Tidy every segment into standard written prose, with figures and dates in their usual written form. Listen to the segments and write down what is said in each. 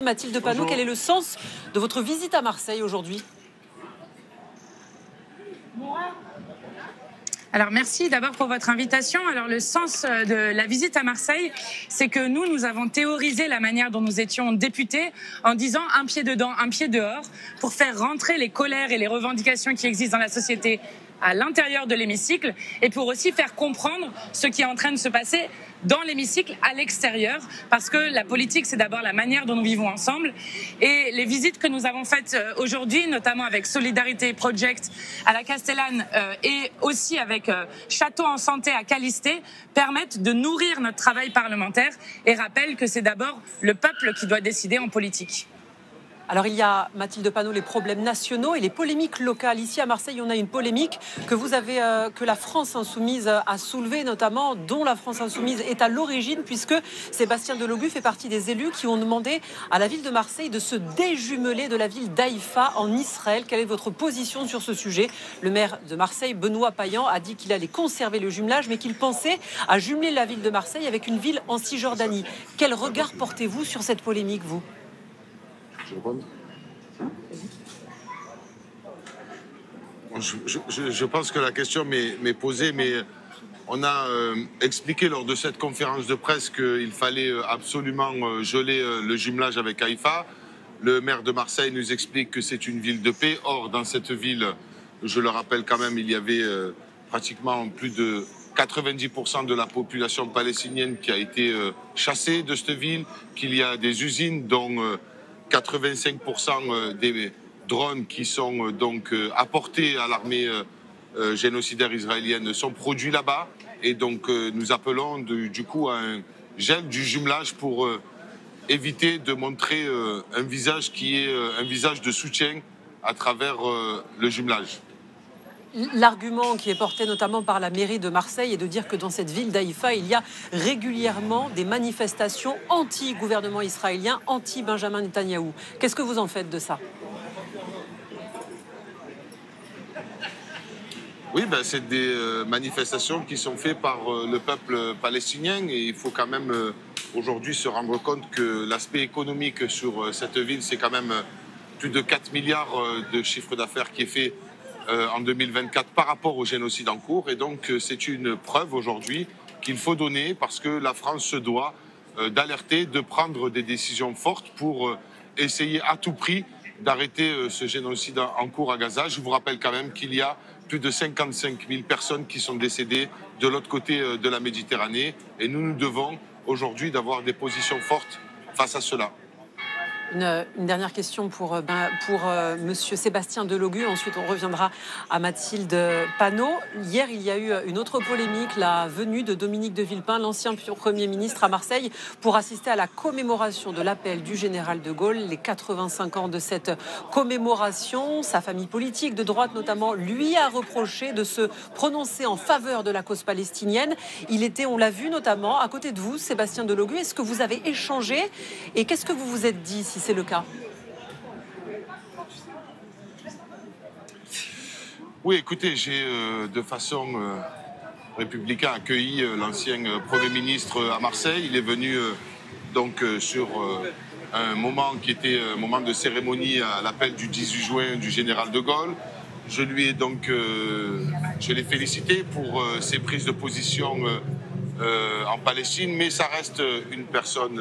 Mathilde Panot, Bonjour. quel est le sens de votre visite à Marseille aujourd'hui? Alors merci d'abord pour votre invitation. Alors le sens de la visite à Marseille, c'est que nous avons théorisé la manière dont nous étions députés en disant un pied dedans, un pied dehors, pour faire rentrer les colères et les revendications qui existent dans la société à l'intérieur de l'hémicycle et pour aussi faire comprendre ce qui est en train de se passer dans l'hémicycle à l'extérieur, parce que la politique, c'est d'abord la manière dont nous vivons ensemble. Et les visites que nous avons faites aujourd'hui, notamment avec Solidarité Project à la Castellane et aussi avec Château en Santé à Calisté, permettent de nourrir notre travail parlementaire et rappellent que c'est d'abord le peuple qui doit décider en politique. Alors il y a, Mathilde Panot, les problèmes nationaux et les polémiques locales. Ici à Marseille, on a une polémique que la France Insoumise a soulevée, notamment dont la France Insoumise est à l'origine, puisque Sébastien Delogu fait partie des élus qui ont demandé à la ville de Marseille de se déjumeler de la ville d'Haïfa en Israël. Quelle est votre position sur ce sujet? Le maire de Marseille, Benoît Payan, a dit qu'il allait conserver le jumelage, mais qu'il pensait à jumeler la ville de Marseille avec une ville en Cisjordanie. Quel regard portez-vous sur cette polémique, vous? Je pense que la question m'est posée, mais on a expliqué lors de cette conférence de presse qu'il fallait absolument geler le jumelage avec Haïfa. Le maire de Marseille nous explique que c'est une ville de paix. Or, dans cette ville, je le rappelle quand même, il y avait pratiquement plus de 90% de la population palestinienne qui a été chassée de cette ville, qu'il y a des usines dont 85% des drones qui sont donc apportés à l'armée génocidaire israélienne sont produits là-bas. Et donc nous appelons du coup à un gel du jumelage pour éviter de montrer un visage qui est un visage de soutien à travers le jumelage. L'argument qui est porté notamment par la mairie de Marseille est de dire que dans cette ville d'Haïfa, il y a régulièrement des manifestations anti-gouvernement israélien, anti-Benjamin Netanyahou. Qu'est-ce que vous en faites de ça? Oui, c'est des manifestations qui sont faites par le peuple palestinien et il faut quand même aujourd'hui se rendre compte que l'aspect économique sur cette ville, c'est quand même plus de 4 milliards de chiffre d'affaires qui est fait en 2024 par rapport au génocide en cours. Et donc, c'est une preuve aujourd'hui qu'il faut donner parce que la France se doit d'alerter, de prendre des décisions fortes pour essayer à tout prix d'arrêter ce génocide en cours à Gaza. Je vous rappelle quand même qu'il y a plus de 55 000 personnes qui sont décédées de l'autre côté de la Méditerranée. Et nous devons aujourd'hui d'avoir des positions fortes face à cela. Une dernière question pour monsieur Sébastien Delogu. Ensuite, on reviendra à Mathilde Panot. Hier, il y a eu une autre polémique, la venue de Dominique de Villepin, l'ancien Premier ministre, à Marseille pour assister à la commémoration de l'appel du général de Gaulle, les 85 ans de cette commémoration. Sa famille politique, de droite notamment, lui a reproché de se prononcer en faveur de la cause palestinienne. Il était, on l'a vu notamment, à côté de vous, Sébastien Delogu. Est-ce que vous avez échangé et qu'est-ce que vous vous êtes dit si c'est le cas? Oui, écoutez, j'ai de façon républicaine accueilli l'ancien Premier ministre à Marseille. Il est venu sur un moment qui était un moment de cérémonie à l'appel du 18 juin du général de Gaulle. Je lui ai je l'ai félicité pour ses prises de position en Palestine, mais ça reste une personne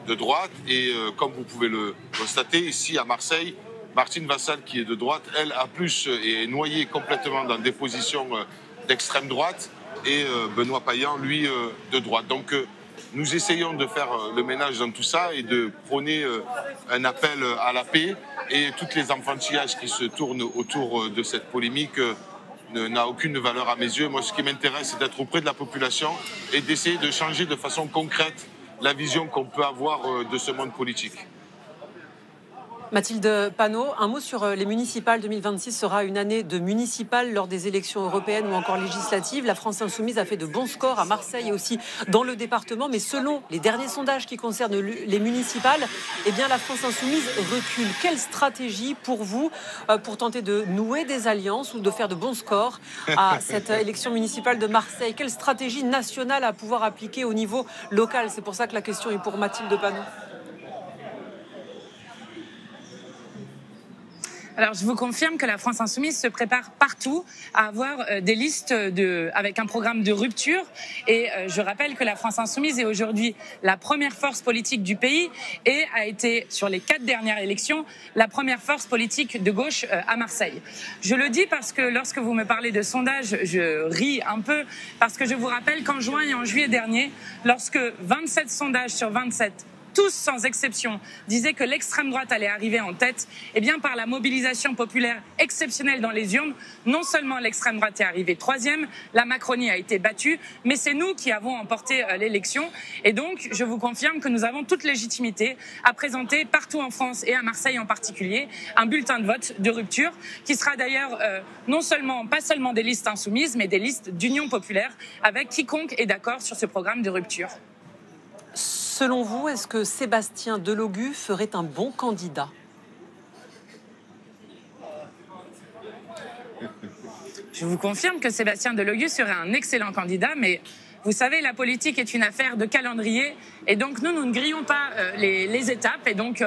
de droite et comme vous pouvez le constater, ici à Marseille, Martine Vassal, qui est de droite, elle a plus est noyée complètement dans des positions d'extrême droite et Benoît Payan, lui, de droite. Donc nous essayons de faire le ménage dans tout ça et de prôner un appel à la paix et toutes les enfantillages qui se tournent autour de cette polémique n'a aucune valeur à mes yeux. Moi, ce qui m'intéresse, c'est d'être auprès de la population et d'essayer de changer de façon concrète la vision qu'on peut avoir de ce monde politique. Mathilde Panot, un mot sur les municipales. 2026 sera une année de municipales lors des élections européennes ou encore législatives. La France Insoumise a fait de bons scores à Marseille et aussi dans le département. Mais selon les derniers sondages qui concernent les municipales, eh bien la France Insoumise recule. Quelle stratégie pour vous pour tenter de nouer des alliances ou de faire de bons scores à cette élection municipale de Marseille? Quelle stratégie nationale à pouvoir appliquer au niveau local? C'est pour ça que la question est pour Mathilde Panot. Alors, je vous confirme que la France Insoumise se prépare partout à avoir des listes avec un programme de rupture. Et je rappelle que la France Insoumise est aujourd'hui la première force politique du pays et a été, sur les 4 dernières élections, la première force politique de gauche à Marseille. Je le dis parce que lorsque vous me parlez de sondages, je ris un peu parce que je vous rappelle qu'en juin et en juillet dernier, lorsque 27 sondages sur 27 tous sans exception disaient que l'extrême droite allait arriver en tête, eh bien par la mobilisation populaire exceptionnelle dans les urnes, non seulement l'extrême droite est arrivée 3e, la Macronie a été battue, mais c'est nous qui avons emporté l'élection. Et donc, je vous confirme que nous avons toute légitimité à présenter partout en France et à Marseille en particulier un bulletin de vote de rupture qui sera d'ailleurs pas seulement des listes insoumises, mais des listes d'union populaire avec quiconque est d'accord sur ce programme de rupture. Selon vous, est-ce que Sébastien Delogu ferait un bon candidat? Je vous confirme que Sébastien Delogu serait un excellent candidat, mais vous savez, la politique est une affaire de calendrier et donc nous ne grillons pas les étapes et donc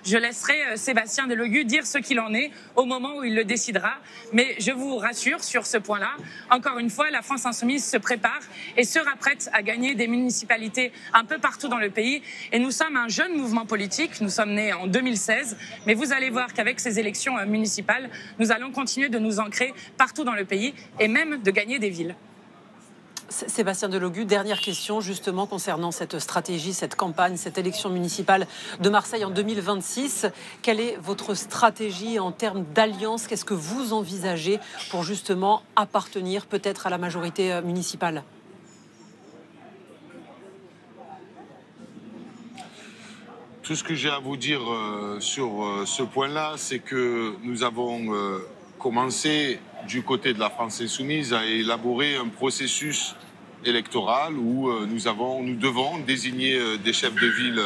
je laisserai Sébastien Delogu dire ce qu'il en est au moment où il le décidera. Mais je vous rassure sur ce point-là, encore une fois, la France Insoumise se prépare et sera prête à gagner des municipalités un peu partout dans le pays. Et nous sommes un jeune mouvement politique, nous sommes nés en 2016, mais vous allez voir qu'avec ces élections municipales, nous allons continuer de nous ancrer partout dans le pays et même de gagner des villes. Sébastien Delogu, dernière question justement concernant cette stratégie, cette campagne, cette élection municipale de Marseille en 2026. Quelle est votre stratégie en termes d'alliance? Qu'est-ce que vous envisagez pour justement appartenir peut-être à la majorité municipale? Tout ce que j'ai à vous dire sur ce point-là, c'est que nous avons commencé du côté de la France Insoumise à élaborer un processus électoral où nous devons désigner des chefs de ville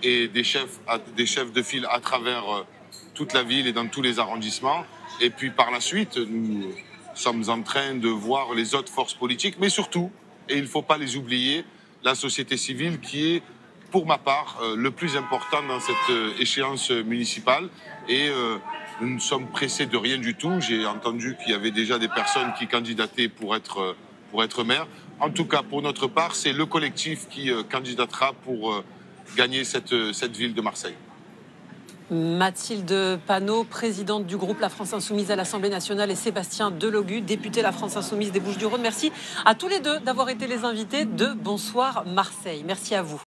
et des chefs de file à travers toute la ville et dans tous les arrondissements. Et puis par la suite, nous sommes en train de voir les autres forces politiques, mais surtout, et il ne faut pas les oublier, la société civile qui est, pour ma part, le plus important dans cette échéance municipale. Et nous ne sommes pressés de rien du tout. J'ai entendu qu'il y avait déjà des personnes qui candidataient pour être maire. En tout cas, pour notre part, c'est le collectif qui candidatera pour gagner cette ville de Marseille. Mathilde Panot, présidente du groupe La France Insoumise à l'Assemblée nationale, et Sébastien Delogu, député La France Insoumise des Bouches-du-Rhône. Merci à tous les deux d'avoir été les invités de Bonsoir Marseille. Merci à vous.